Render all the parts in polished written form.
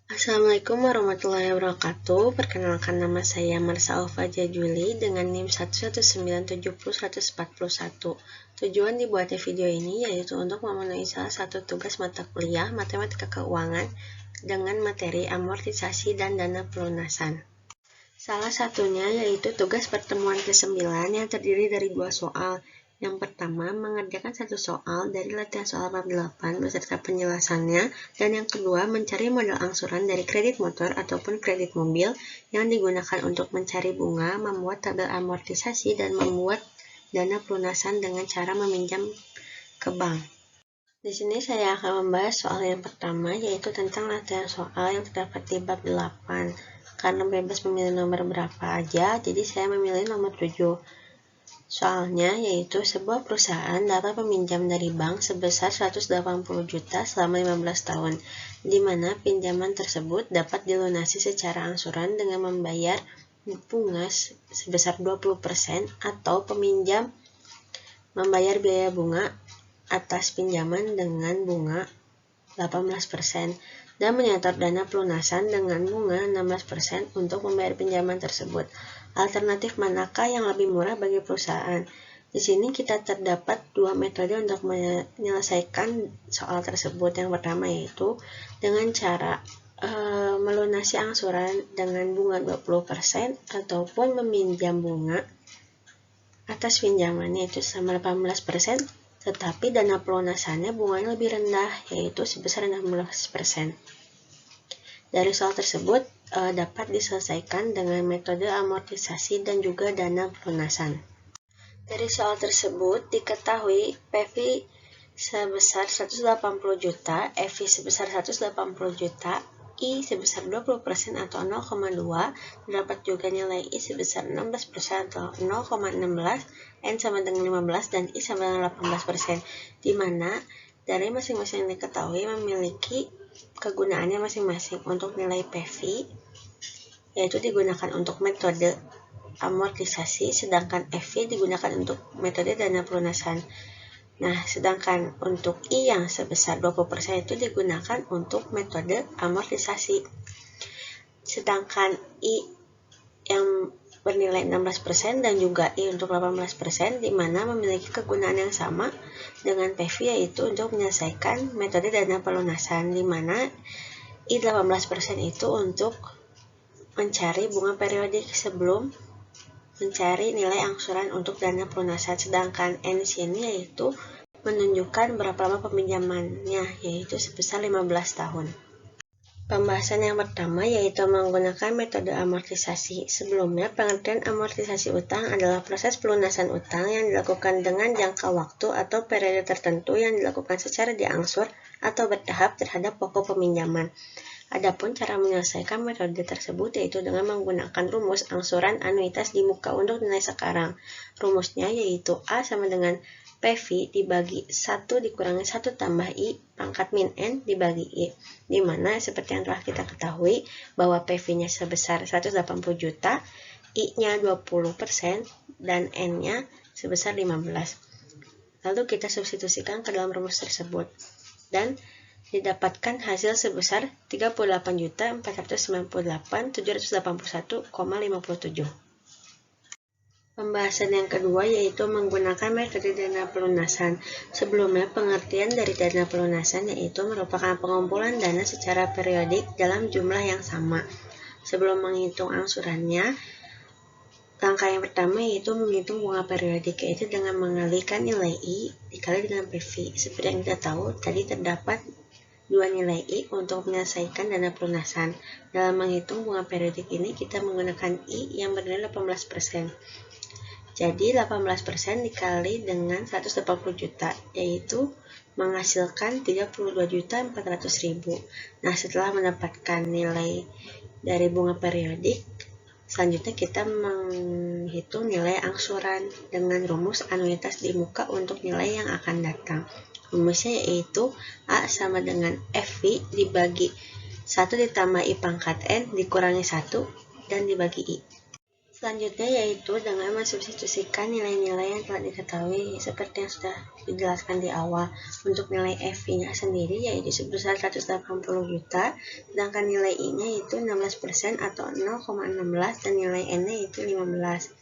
Assalamualaikum warahmatullahi wabarakatuh. Perkenalkan, nama saya Marsa Alfaja Juli dengan NIM 11970-141. Tujuan dibuatnya video ini yaitu untuk memenuhi salah satu tugas mata kuliah Matematika Keuangan dengan materi amortisasi dan dana pelunasan. Salah satunya yaitu tugas pertemuan ke-9 yang terdiri dari 2 soal. Yang pertama, mengerjakan satu soal dari latihan soal 48 beserta penjelasannya, dan yang kedua, mencari modal angsuran dari kredit motor ataupun kredit mobil yang digunakan untuk mencari bunga, membuat tabel amortisasi, dan membuat dana pelunasan dengan cara meminjam ke bank. Di sini saya akan membahas soal yang pertama, yaitu tentang latihan soal yang terdapat di bab 8. Karena bebas memilih nomor berapa aja, jadi saya memilih nomor 7. Soalnya yaitu sebuah perusahaan dapat meminjam dari bank sebesar 180 juta selama 15 tahun, di mana pinjaman tersebut dapat dilunasi secara angsuran dengan membayar bunga sebesar 20% atau peminjam membayar biaya bunga atas pinjaman dengan bunga 18% dan menyetor dana pelunasan dengan bunga 16% untuk membayar pinjaman tersebut. Alternatif manakah yang lebih murah bagi perusahaan? Di sini kita terdapat dua metode untuk menyelesaikan soal tersebut. Yang pertama yaitu dengan cara melunasi angsuran dengan bunga 20% ataupun meminjam bunga atas pinjamannya itu sama 18%, tetapi dana pelunasannya bunganya lebih rendah, yaitu sebesar 16%. Dari soal tersebut dapat diselesaikan dengan metode amortisasi dan juga dana pelunasan. Dari soal tersebut diketahui PV sebesar 180 juta, EV sebesar 180 juta, I sebesar 20% atau 0,2, terdapat juga nilai I sebesar 16% atau 0,16, N sama dengan 15, dan I sama dengan 18%, di mana dari masing-masing diketahui memiliki kegunaannya masing-masing. Untuk nilai PV yaitu digunakan untuk metode amortisasi, sedangkan EV digunakan untuk metode dana pelunasan. Nah, sedangkan untuk I yang sebesar 20% itu digunakan untuk metode amortisasi. Sedangkan I yang bernilai 16% dan juga I untuk 18%, di mana memiliki kegunaan yang sama dengan PV, yaitu untuk menyelesaikan metode dana pelunasan, di mana I 18% itu untuk mencari bunga periodik sebelum mencari nilai angsuran untuk dana pelunasan, sedangkan N sini yaitu menunjukkan berapa lama peminjamannya, yaitu sebesar 15 tahun. Pembahasan yang pertama yaitu menggunakan metode amortisasi. Sebelumnya, pengertian amortisasi utang adalah proses pelunasan utang yang dilakukan dengan jangka waktu atau periode tertentu yang dilakukan secara diangsur atau bertahap terhadap pokok peminjaman. Adapun cara menyelesaikan metode tersebut yaitu dengan menggunakan rumus angsuran anuitas di muka untuk nilai sekarang. Rumusnya yaitu A sama dengan PV dibagi 1 dikurangi 1 tambah I pangkat min N dibagi I, di mana seperti yang telah kita ketahui bahwa PV-nya sebesar 180 juta, I-nya 20%, dan N-nya sebesar 15. Lalu kita substitusikan ke dalam rumus tersebut, dan didapatkan hasil sebesar 38.498.781,57. Pembahasan yang kedua yaitu menggunakan metode dana pelunasan. Sebelumnya, pengertian dari dana pelunasan yaitu merupakan pengumpulan dana secara periodik dalam jumlah yang sama. Sebelum menghitung angsurannya, langkah yang pertama yaitu menghitung bunga periodik, yaitu dengan mengalikan nilai I dikali dengan PV. Seperti yang kita tahu, tadi terdapat dua nilai I untuk menyelesaikan dana pelunasan. Dalam menghitung bunga periodik ini, kita menggunakan I yang bernilai 18%. Jadi 18% dikali dengan 180 juta, yaitu menghasilkan 32.400.000. Nah, setelah mendapatkan nilai dari bunga periodik, selanjutnya kita menghitung nilai angsuran dengan rumus anuitas di muka untuk nilai yang akan datang. Rumusnya yaitu A sama dengan FV dibagi 1 ditambah I pangkat N dikurangi 1 dan dibagi I. Selanjutnya yaitu dengan mensubstitusikan nilai-nilai yang telah diketahui seperti yang sudah dijelaskan di awal. Untuk nilai FI-nya sendiri yaitu sebesar 180 juta, sedangkan nilai I-nya yaitu 16% atau 0,16 dan nilai N-nya yaitu 15.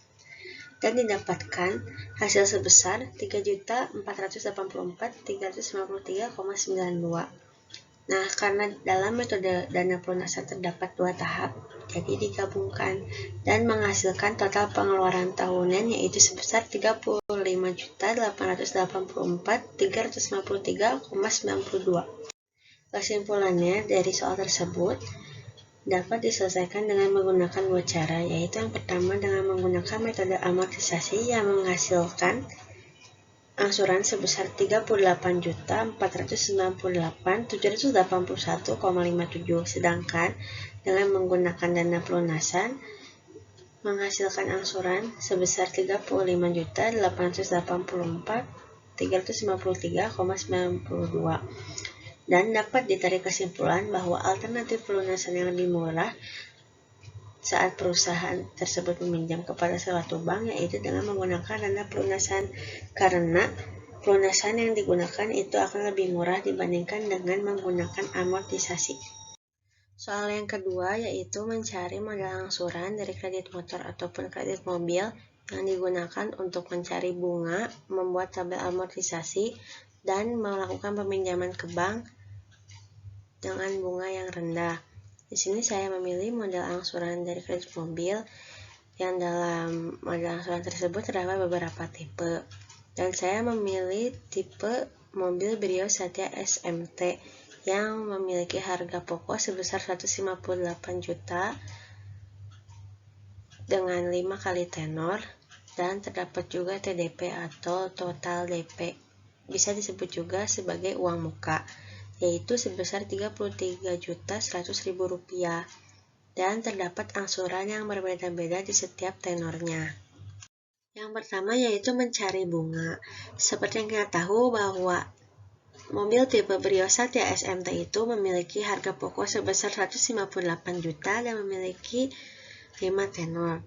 Dan didapatkan hasil sebesar 3.484.353,92. Nah, karena dalam metode dana pelunasan terdapat dua tahap, jadi digabungkan dan menghasilkan total pengeluaran tahunan yaitu sebesar 35.884.353,92. Kesimpulannya dari soal tersebut dapat diselesaikan dengan menggunakan dua cara, yaitu yang pertama dengan menggunakan metode amortisasi yang menghasilkan angsuran sebesar 38.498.781,57, sedangkan dengan menggunakan dana pelunasan menghasilkan angsuran sebesar 35.884.353,92. Dan dapat ditarik kesimpulan bahwa alternatif pelunasan yang lebih murah saat perusahaan tersebut meminjam kepada suatu bank yaitu dengan menggunakan dana pelunasan, karena pelunasan yang digunakan itu akan lebih murah dibandingkan dengan menggunakan amortisasi. Soal yang kedua yaitu mencari modal angsuran dari kredit motor ataupun kredit mobil yang digunakan untuk mencari bunga, membuat tabel amortisasi, dan melakukan peminjaman ke bank dengan bunga yang rendah. Di sini saya memilih modal angsuran dari kredit mobil yang dalam modal angsuran tersebut terdapat beberapa tipe. Dan saya memilih tipe mobil Brio Satya SMT yang memiliki harga pokok sebesar 158 juta dengan 5 kali tenor dan terdapat juga TDP atau total DP. Bisa disebut juga sebagai uang muka, yaitu sebesar Rp33.100.000 dan terdapat angsuran yang berbeda-beda di setiap tenornya. Yang pertama yaitu mencari bunga. Seperti yang kita tahu bahwa mobil tipe Brio Satya SMT itu memiliki harga pokok sebesar 158 juta dan memiliki 5 tenor.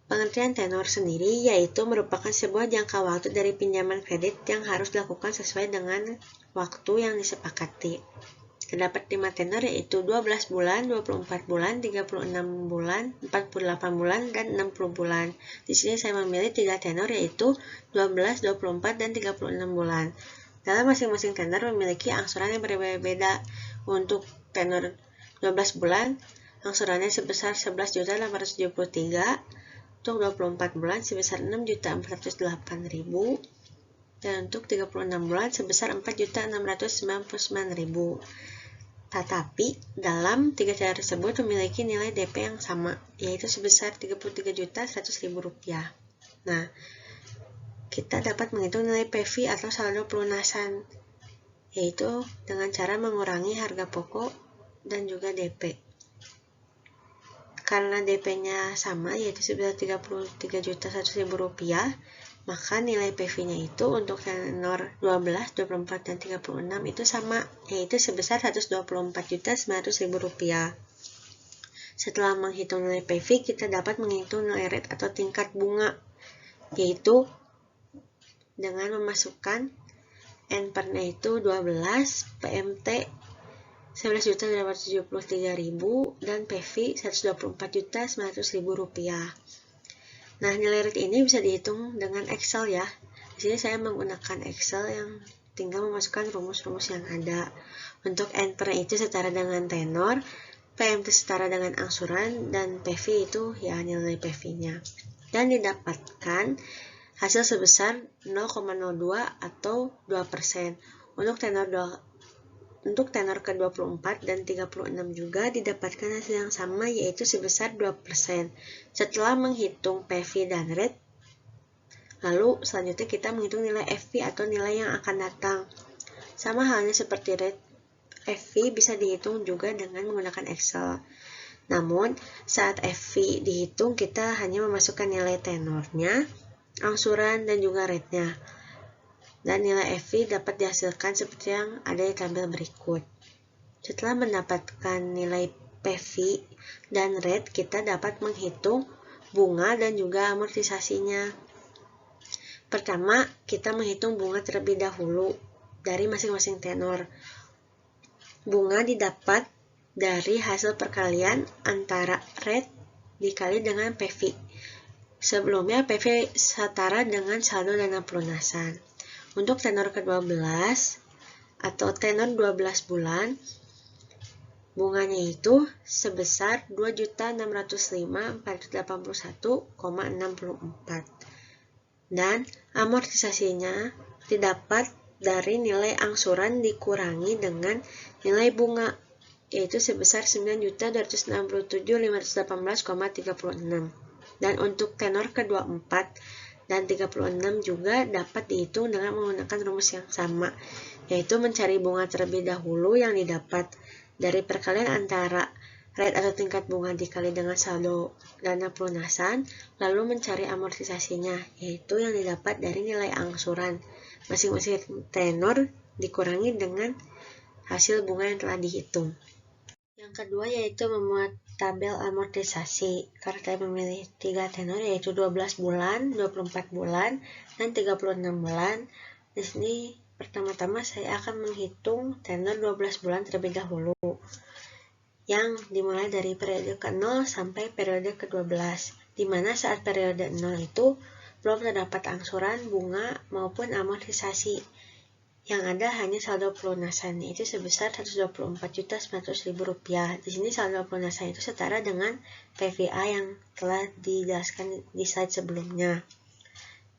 Pengertian tenor sendiri yaitu merupakan sebuah jangka waktu dari pinjaman kredit yang harus dilakukan sesuai dengan waktu yang disepakati. Terdapat 5 tenor yaitu 12 bulan, 24 bulan, 36 bulan, 48 bulan, dan 60 bulan. Di sini saya memilih 3 tenor yaitu 12, 24, dan 36 bulan. Dalam masing-masing tenor memiliki angsuran yang berbeda-beda. Untuk tenor 12 bulan, angsurannya sebesar 11.873. Untuk 24 bulan sebesar 6.408.000 dan untuk 36 bulan sebesar 4.699.000. Tetapi dalam 3 cara tersebut memiliki nilai DP yang sama, yaitu sebesar Rp33.100.000. Nah, kita dapat menghitung nilai PV atau saldo pelunasan, yaitu dengan cara mengurangi harga pokok dan juga DP. Karena DP-nya sama yaitu sebesar Rp33.100.000, maka nilai PV-nya itu untuk tenor 12, 24, dan 36 itu sama, yaitu sebesar Rp124.900.000. Setelah menghitung nilai PV, kita dapat menghitung nilai rate atau tingkat bunga, yaitu dengan memasukkan N/nya itu 12, PMT 11.873.000 dan PV Rp124.900.000. Nah, nilai rate ini bisa dihitung dengan Excel ya. Di sini saya menggunakan Excel yang tinggal memasukkan rumus-rumus yang ada. Untuk N/nya itu setara dengan tenor, PMT setara dengan angsuran, dan PV itu ya nilai PV-nya. Dan didapatkan hasil sebesar 0,02 atau 2%. Untuk tenor ke-24 dan 36 juga didapatkan hasil yang sama yaitu sebesar 2%. Setelah menghitung PV dan rate, lalu selanjutnya kita menghitung nilai FV atau nilai yang akan datang. Sama halnya seperti rate, FV bisa dihitung juga dengan menggunakan Excel. Namun, saat FV dihitung kita hanya memasukkan nilai tenornya, angsuran, dan juga rate-nya. Dan nilai FV dapat dihasilkan seperti yang ada di tabel berikut. Setelah mendapatkan nilai PV dan rate, kita dapat menghitung bunga dan juga amortisasinya. Pertama, kita menghitung bunga terlebih dahulu dari masing-masing tenor. Bunga didapat dari hasil perkalian antara rate dikali dengan PV. Sebelumnya PV setara dengan saldo dana pelunasan. Untuk tenor ke-12 atau tenor 12 bulan, bunganya itu sebesar 2.605.481,64 dan amortisasinya didapat dari nilai angsuran dikurangi dengan nilai bunga, yaitu sebesar 9.267.518,36. Dan untuk tenor ke-24 dan 36 juga dapat dihitung dengan menggunakan rumus yang sama, yaitu mencari bunga terlebih dahulu yang didapat dari perkalian antara rate atau tingkat bunga dikali dengan saldo dana pelunasan, lalu mencari amortisasinya, yaitu yang didapat dari nilai angsuran masing-masing tenor dikurangi dengan hasil bunga yang telah dihitung. Yang kedua yaitu membuat tabel amortisasi. Karena memilih 3 tenor yaitu 12 bulan, 24 bulan, dan 36 bulan. Di sini pertama-tama saya akan menghitung tenor 12 bulan terlebih dahulu, yang dimulai dari periode ke-0 sampai periode ke-12, di mana saat periode 0 itu belum terdapat angsuran, bunga, maupun amortisasi. Yang ada hanya saldo pelunasan, yaitu sebesar Rp124.900.000. Di sini saldo pelunasan itu setara dengan PVA yang telah dijelaskan di slide sebelumnya.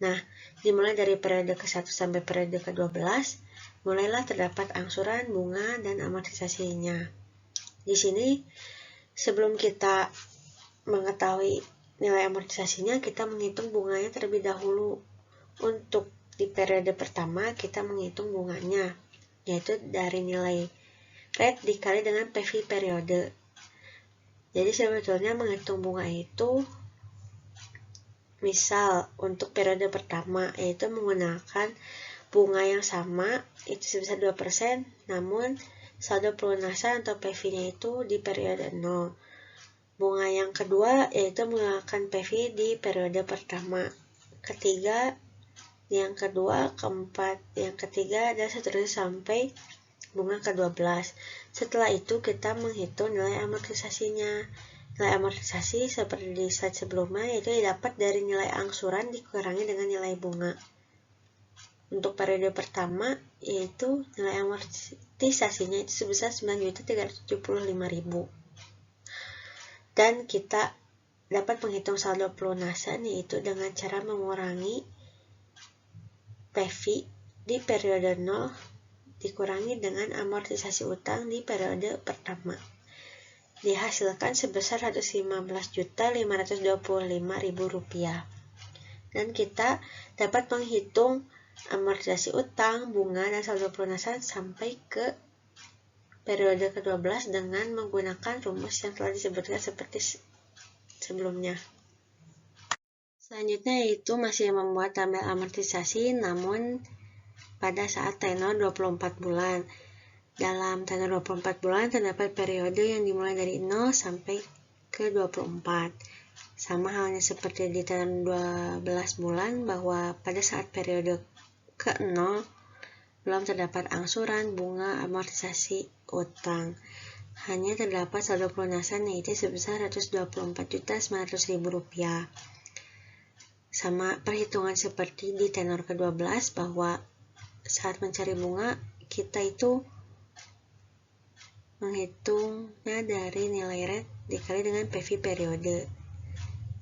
Nah, dimulai dari periode ke-1 sampai periode ke-12, mulailah terdapat angsuran, bunga, dan amortisasinya. Di sini, sebelum kita mengetahui nilai amortisasinya, kita menghitung bunganya terlebih dahulu. Untuk di periode pertama, kita menghitung bunganya, yaitu dari nilai rate dikali dengan PV periode. Jadi sebetulnya menghitung bunga itu, misal untuk periode pertama, yaitu menggunakan bunga yang sama, itu sebesar 2%, namun saldo pelunasan atau PV-nya itu di periode 0. Bunga yang kedua yaitu menggunakan PV di periode pertama, ketiga, yang kedua, keempat, yang ketiga, dan seterusnya sampai bunga ke-12. Setelah itu kita menghitung nilai amortisasinya. Nilai amortisasi seperti di slide sebelumnya yaitu didapat dari nilai angsuran dikurangi dengan nilai bunga. Untuk periode pertama yaitu nilai amortisasinya itu sebesar 9.375.000. Dan kita dapat menghitung saldo pelunasan yaitu dengan cara mengurangi PV di periode 0 dikurangi dengan amortisasi utang di periode pertama. Dihasilkan sebesar Rp115.525.000. Dan kita dapat menghitung amortisasi utang, bunga, dan saldo pelunasan sampai ke periode ke-12 dengan menggunakan rumus yang telah disebutkan seperti sebelumnya. Selanjutnya yaitu masih membuat tabel amortisasi, namun pada saat tenor 24 bulan. Dalam tenor 24 bulan terdapat periode yang dimulai dari 0 sampai ke 24. Sama halnya seperti di tenor 12 bulan, bahwa pada saat periode ke-0 belum terdapat angsuran, bunga, amortisasi, utang. Hanya terdapat saldo pelunasan yaitu sebesar Rp124.900.000. Sama perhitungan seperti di tenor ke-12, bahwa saat mencari bunga, kita itu menghitungnya dari nilai rate dikali dengan PV periode,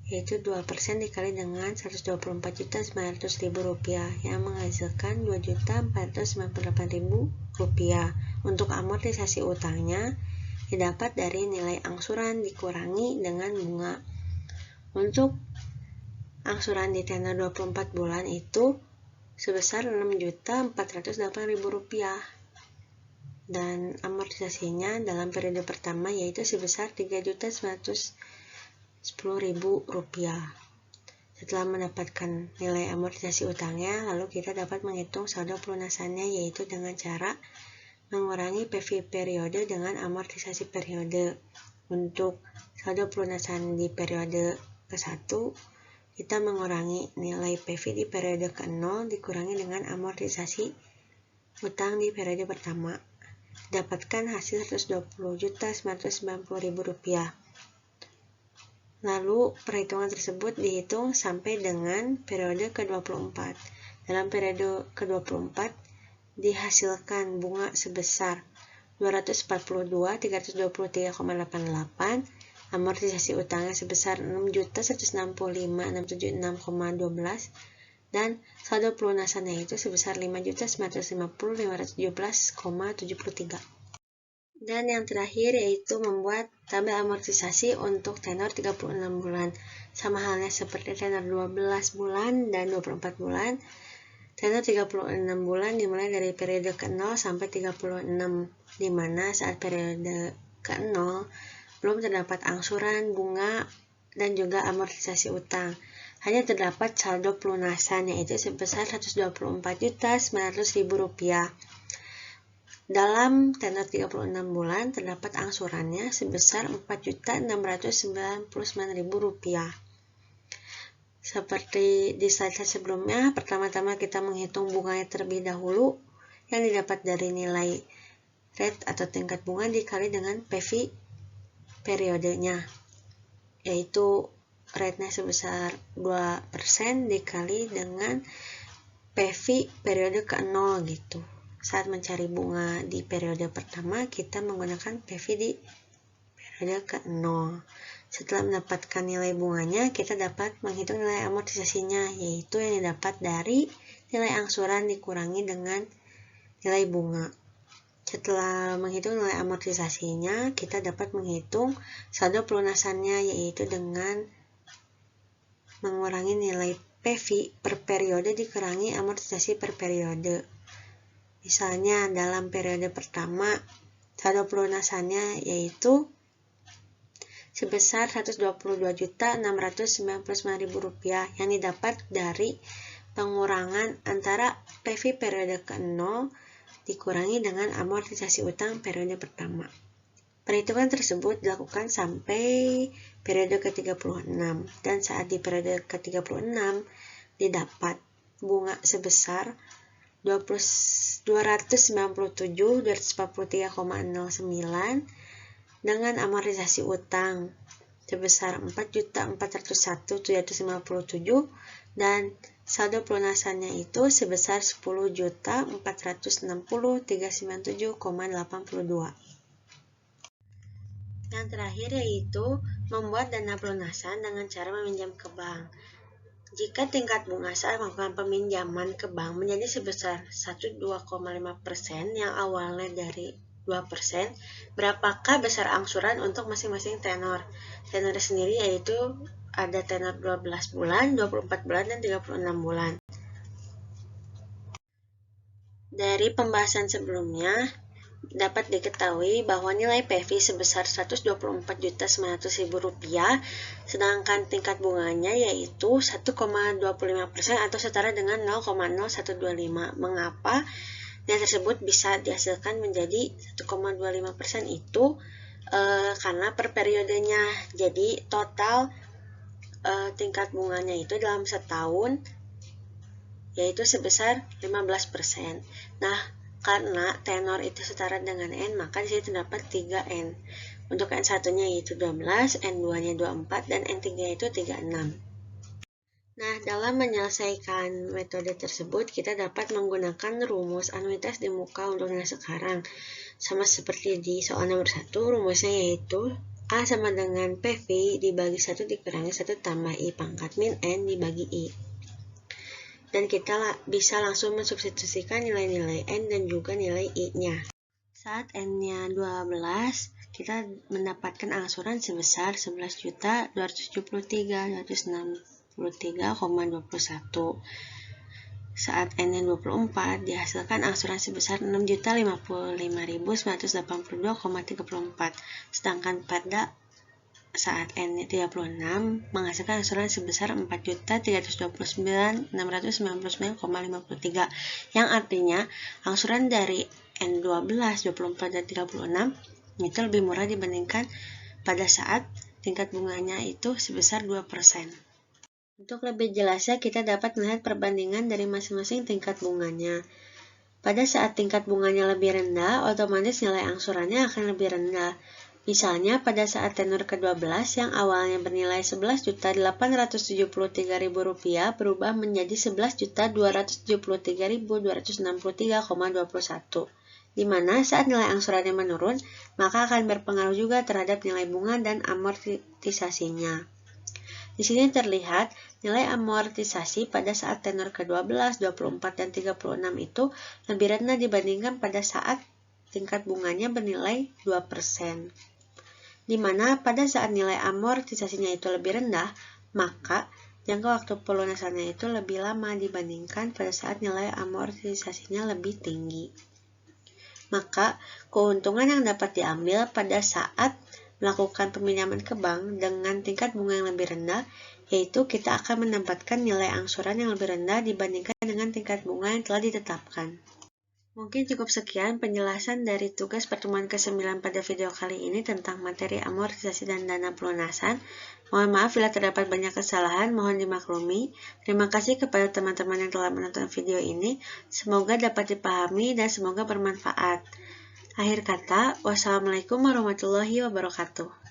yaitu 2% dikali dengan Rp124.900.000 yang menghasilkan Rp2.498.000. Untuk amortisasi utangnya didapat dari nilai angsuran dikurangi dengan bunga. Untuk angsuran di tenor 24 bulan itu sebesar Rp6.408.000 dan amortisasinya dalam periode pertama yaitu sebesar Rp3.910.000. Setelah mendapatkan nilai amortisasi utangnya, lalu kita dapat menghitung saldo pelunasannya yaitu dengan cara mengurangi PV periode dengan amortisasi periode. Untuk saldo pelunasan di periode ke-1, kita mengurangi nilai PV di periode ke-0 dikurangi dengan amortisasi utang di periode pertama. Dapatkan hasil Rp120.990.000. Lalu perhitungan tersebut dihitung sampai dengan periode ke-24. Dalam periode ke-24 dihasilkan bunga sebesar 242.323,88, amortisasi utangnya sebesar 6.165.676,12, dan saldo pelunasannya itu sebesar 5.950.517,73. Dan yang terakhir yaitu membuat tabel amortisasi untuk tenor 36 bulan. Sama halnya seperti tenor 12 bulan dan 24 bulan. Tenor 36 bulan dimulai dari periode ke-0 sampai 36, di mana saat periode ke-0 belum terdapat angsuran, bunga, dan juga amortisasi utang. Hanya terdapat saldo pelunasan yaitu sebesar Rp124.900.000. Dalam tenor 36 bulan terdapat angsurannya sebesar Rp4.699.000. Seperti di slide sebelumnya, pertama-tama kita menghitung bunganya terlebih dahulu yang didapat dari nilai rate atau tingkat bunga dikali dengan PV periodenya, yaitu rate-nya sebesar 2% dikali dengan PV periode ke-0 gitu. Saat mencari bunga di periode pertama, kita menggunakan PV di periode ke-0. Setelah mendapatkan nilai bunganya, kita dapat menghitung nilai amortisasinya, yaitu yang didapat dari nilai angsuran dikurangi dengan nilai bunga. Setelah menghitung nilai amortisasinya, kita dapat menghitung saldo pelunasannya, yaitu dengan mengurangi nilai PV per periode dikurangi amortisasi per periode. Misalnya dalam periode pertama, saldo pelunasannya yaitu sebesar Rp122.699.000 yang didapat dari pengurangan antara PV periode ke-0 dikurangi dengan amortisasi utang periode pertama. Perhitungan tersebut dilakukan sampai periode ke-36, dan saat di periode ke-36 didapat bunga sebesar Rp297.243,09 dengan amortisasi utang sebesar Rp4.401.757 dan saldo pelunasannya itu sebesar Rp10.460.397,82. Yang terakhir yaitu membuat dana pelunasan dengan cara meminjam ke bank. Jika tingkat bunga saat melakukan peminjaman ke bank menjadi sebesar 1,25% yang awalnya dari 2%, berapakah besar angsuran untuk masing-masing tenor? Tenor sendiri yaitu ada tenor 12 bulan, 24 bulan, dan 36 bulan. Dari pembahasan sebelumnya, dapat diketahui bahwa nilai PV sebesar Rp124.900.000, sedangkan tingkat bunganya yaitu 1,25% atau setara dengan 0,0125. Mengapa nilai tersebut bisa dihasilkan menjadi 1,25% itu? Karena per periodenya. Jadi total tingkat bunganya itu dalam setahun yaitu sebesar 15%. Nah, karena tenor itu setara dengan N, maka di sini terdapat 3N. Untuk N1-nya yaitu 12, N2-nya 24, dan N3-nya itu 36. Nah, dalam menyelesaikan metode tersebut, kita dapat menggunakan rumus anuitas di muka untuk nilai sekarang. Sama seperti di soal nomor 1, rumusnya yaitu A sama dengan PV dibagi 1 dikurangi 1 tambah I pangkat min N dibagi I. Dan kita bisa langsung mensubstitusikan nilai-nilai N dan juga nilai I-nya. Saat N-nya 12, kita mendapatkan angsuran sebesar 11.273.263,21. Saat N-nya 24, dihasilkan angsuran sebesar 6.055.982,34. Sedangkan pada saat N-nya 36 menghasilkan angsuran sebesar 4.329.699,53, yang artinya angsuran dari N12, 24, dan 36 itu lebih murah dibandingkan pada saat tingkat bunganya itu sebesar 2%. Untuk lebih jelasnya, kita dapat melihat perbandingan dari masing-masing tingkat bunganya. Pada saat tingkat bunganya lebih rendah, otomatis nilai angsurannya akan lebih rendah. Misalnya, pada saat tenor ke-12 yang awalnya bernilai Rp11.873.000 berubah menjadi Rp11.273.263,21, di mana saat nilai angsurannya menurun, maka akan berpengaruh juga terhadap nilai bunga dan amortisasinya. Di sini terlihat nilai amortisasi pada saat tenor ke-12, 24, dan 36 itu lebih rendah dibandingkan pada saat tingkat bunganya bernilai 2%. Di mana pada saat nilai amortisasinya itu lebih rendah, maka jangka waktu pelunasannya itu lebih lama dibandingkan pada saat nilai amortisasinya lebih tinggi. Maka, keuntungan yang dapat diambil pada saat melakukan peminjaman ke bank dengan tingkat bunga yang lebih rendah, yaitu kita akan mendapatkan nilai angsuran yang lebih rendah dibandingkan dengan tingkat bunga yang telah ditetapkan. Mungkin cukup sekian penjelasan dari tugas pertemuan ke-9 pada video kali ini tentang materi amortisasi dan dana pelunasan. Mohon maaf bila terdapat banyak kesalahan, mohon dimaklumi. Terima kasih kepada teman-teman yang telah menonton video ini. Semoga dapat dipahami dan semoga bermanfaat. Akhir kata, wassalamualaikum warahmatullahi wabarakatuh.